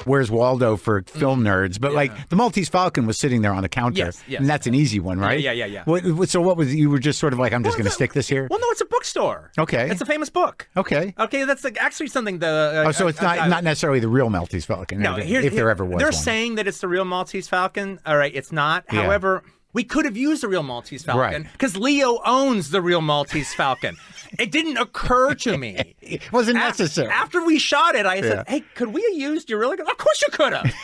Where's Waldo for film nerds? But like the Maltese Falcon was sitting there on the counter, Yes. and that's an easy one, right? Yeah. So what was you were just sort of like, I'm just going to stick this here? Well, no, it's a bookstore. Okay. It's a famous book. Okay. That's actually something so it's not necessarily the real Maltese Falcon. No, if there ever was they're one. saying that it's the real Maltese Falcon. All right, it's not. Yeah. However, we could have used the real Maltese Falcon because Leo owns the real Maltese Falcon. It didn't occur to me. It wasn't necessary. After we shot it, I said, hey, could we have used your real? Of course you could have.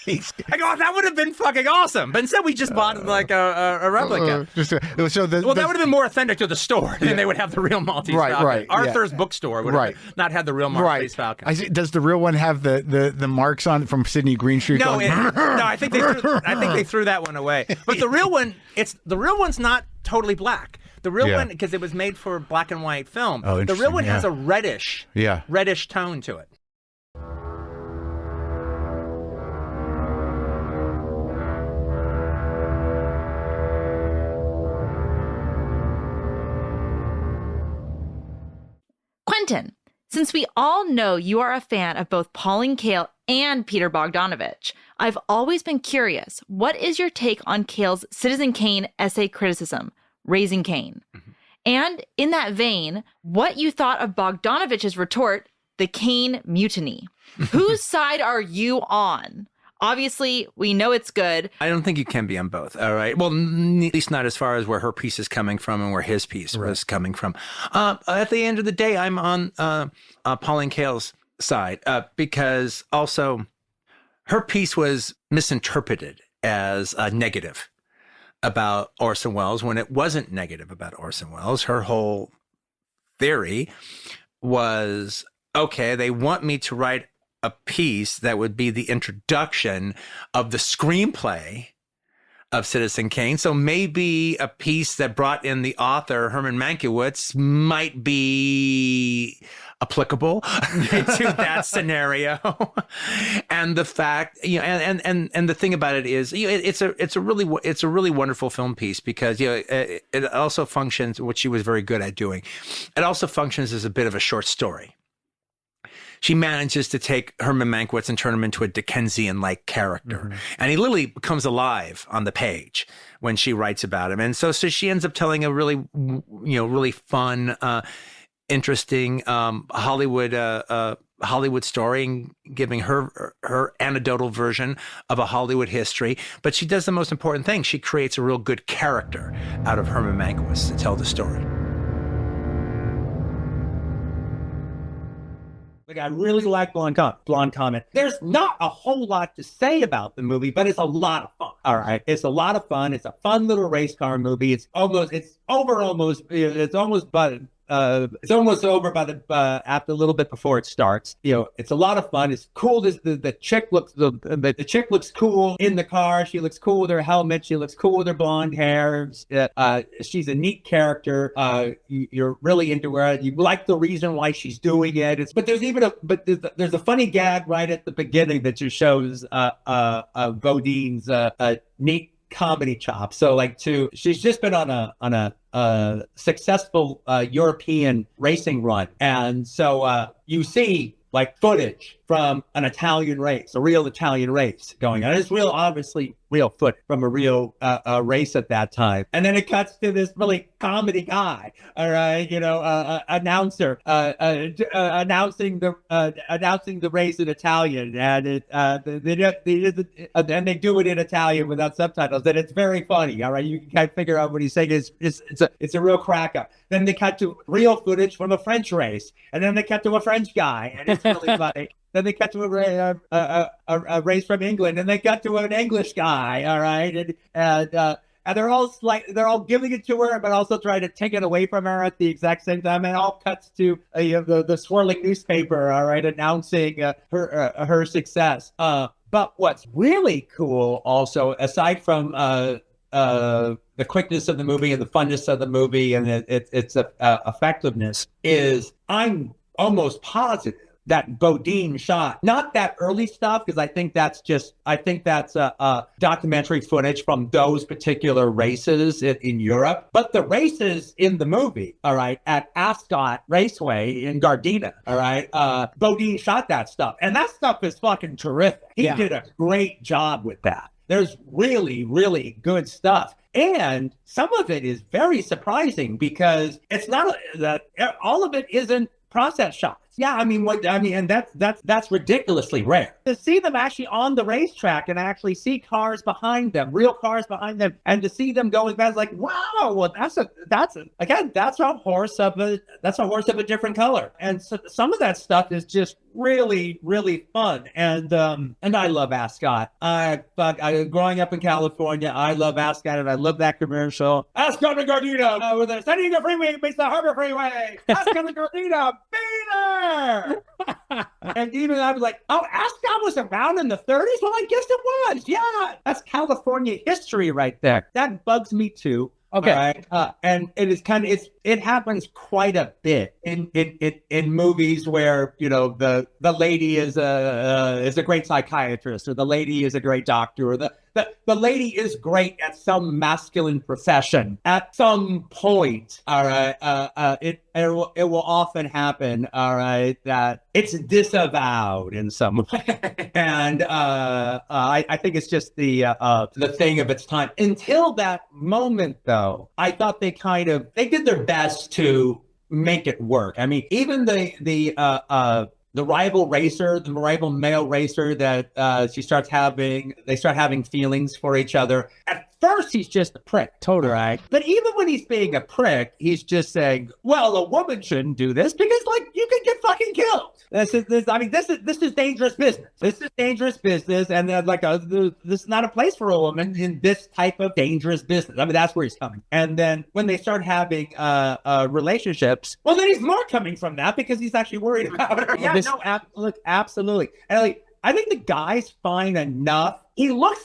I go, that would have been fucking awesome. But instead, we just bought like a replica. That would have been more authentic to the store than they would have the real Maltese Falcon. Right. Arthur's bookstore would have not had the real Maltese Falcon. Does the real one have the marks on it from Sidney Greenstreet? No, I think they threw that one away. But the real one, the real one's not totally black. The real one, because it was made for black and white film. Oh, the real one has a reddish tone to it. Quentin, since we all know you are a fan of both Pauline Kael and Peter Bogdanovich, I've always been curious, what is your take on Kael's Citizen Kane essay criticism, Raising Kane? Mm-hmm. And in that vein, what you thought of Bogdanovich's retort, the Kane mutiny. Whose side are you on? Obviously, we know it's good. I don't think you can be on both, all right? Well, at least not as far as where her piece is coming from and where his piece was coming from. At the end of the day, I'm on Pauline Kael's side because also her piece was misinterpreted as negative about Orson Welles when it wasn't negative about Orson Welles. Her whole theory was, okay, they want me to write a piece that would be the introduction of the screenplay of Citizen Kane. So maybe a piece that brought in the author, Herman Mankiewicz, might be applicable to that scenario. And the fact, and the thing about it is, it's a really wonderful film piece because, it also functions, what she was very good at doing. It also functions as a bit of a short story. She manages to take Herman Mankiewicz and turn him into a Dickensian-like character. Mm-hmm. And he literally becomes alive on the page when she writes about him. And so she ends up telling a really, really fun, interesting Hollywood story and giving her anecdotal version of a Hollywood history. But she does the most important thing. She creates a real good character out of Herman Mankiewicz to tell the story. Like, I really like Blonde Comet. There's not a whole lot to say about the movie, but it's a lot of fun. All right, it's a lot of fun. It's a fun little race car movie. It's almost over by the after a little bit before it starts. It's a lot of fun. It's cool. The chick looks the chick looks cool in the car. She looks cool with her helmet. She looks cool with her blonde hair. She's a neat character. You're really into her. You like the reason why she's doing it. But there's a funny gag right at the beginning that just shows Bodine's neat comedy chop. So she's just been on a successful European racing run, and so you see footage from an Italian race, a real Italian race going on. It's obviously real footage from a real race at that time. And then it cuts to this really comedy guy, all right, announcer announcing the race in Italian, and they do it in Italian without subtitles, and it's very funny. All right, you can kind of figure out what he's saying. It's a real cracker. Then they cut to real footage from a French race, and then they cut to a French guy, and it's really funny. Then they cut to a race from England, and they cut to an English guy. All right, and they're all giving it to her, but also trying to take it away from her at the exact same time. And it all cuts to the swirling newspaper. All right, announcing her success. But what's really cool, also, aside from the quickness of the movie and the funness of the movie and its effectiveness, is I'm almost positive that Bodine shot. Not that early stuff, because I think that's documentary footage from those particular races in Europe. But the races in the movie, all right, at Ascot Raceway in Gardena, all right, Bodine shot that stuff. And that stuff is fucking terrific. He did a great job with that. There's really, really good stuff. And some of it is very surprising because it's not that all of it isn't process shots. Yeah, and that's ridiculously rare. To see them actually on the racetrack and actually see cars behind them, real cars behind them, and to see them go as fast, like, wow, well, that's a horse of a different color. And so some of that stuff is just really, really fun. And I love Ascot. Growing up in California, I love Ascot, and I love that commercial. Ascot and Gardena, with the San Diego Freeway meets the Harbor Freeway. Ascot and Gardena, be there. And even I was like, oh, Ascot was around in the 30s? Well, I guess it was. Yeah, that's California history right there. That bugs me too. Okay. And it is it happens quite a bit in movies where, you know, the lady is a great psychiatrist, or the lady is a great doctor, or the lady is great at some masculine profession at some point. All right. It will often happen. All right. That it's disavowed in some way. And I think it's just the thing of its time. Until that moment, though, I thought they did their best to make it work. I mean, even the rival racer, the rival male racer that they start having feelings for each other. At first, he's just a prick. Totally. Right? But even when he's being a prick, he's just saying, well, a woman shouldn't do this because, like, you can get fucking killed. This is dangerous business. This is dangerous business. And this is not a place for a woman in this type of dangerous business. I mean, that's where he's coming. And then when they start having relationships, well, then he's more coming from that because he's actually worried about her. Yeah, absolutely. And I think the guy's fine enough. He looks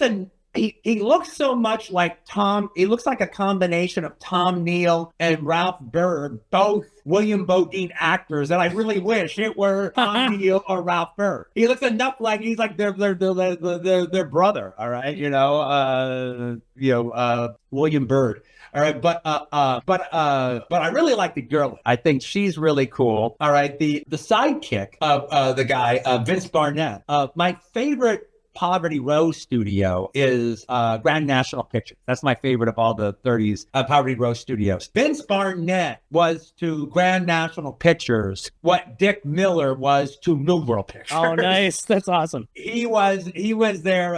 so much like Tom. He looks like a combination of Tom Neal and Ralph Bird, both William Bodine actors, and I really wish it were Tom Neal or Ralph Bird. He looks enough like he's like their brother. All right, William Bird. All right, but I really like the girl. I think she's really cool. All right, the sidekick of the guy, Vince Barnett. My favorite Poverty Row studio is Grand National Pictures. That's my favorite of all the 30s Poverty Row studios. Vince Barnett was to Grand National Pictures what Dick Miller was to New World Pictures. Oh, nice. That's awesome. He was their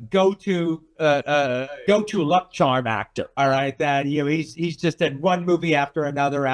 go-to luck charm actor. All right, that he's just in one movie after another.